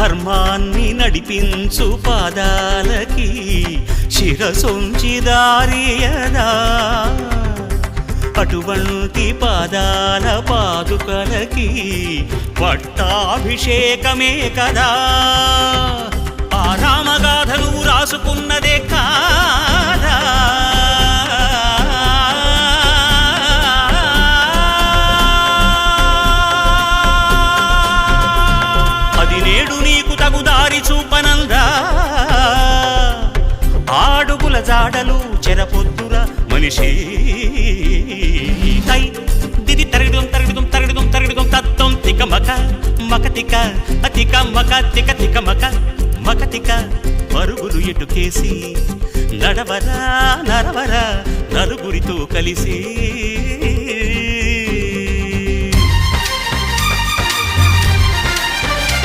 ధర్మాన్ని నడిపించు పాదాలకి శిరసొంచి దారియదా అటువంటి పాదాల పాదుకలకి పట్టాభిషేకమే కదా ఆ రామగాథను రాసుకున్నదే కాదా అది నేడు నీకు తగు దారి చూపనందా ఆడుగుల జాడలు చెరపొద్దురా మనిషి తై దిది తరగడం తరగడం తరగడం తరగడం తత్వం తిక మక మకతిక అతిక మక తిక తిక మక మకతిక పరుగులు ఎటుకేసి నడవరా నరవరా నలుగురితో కలిసి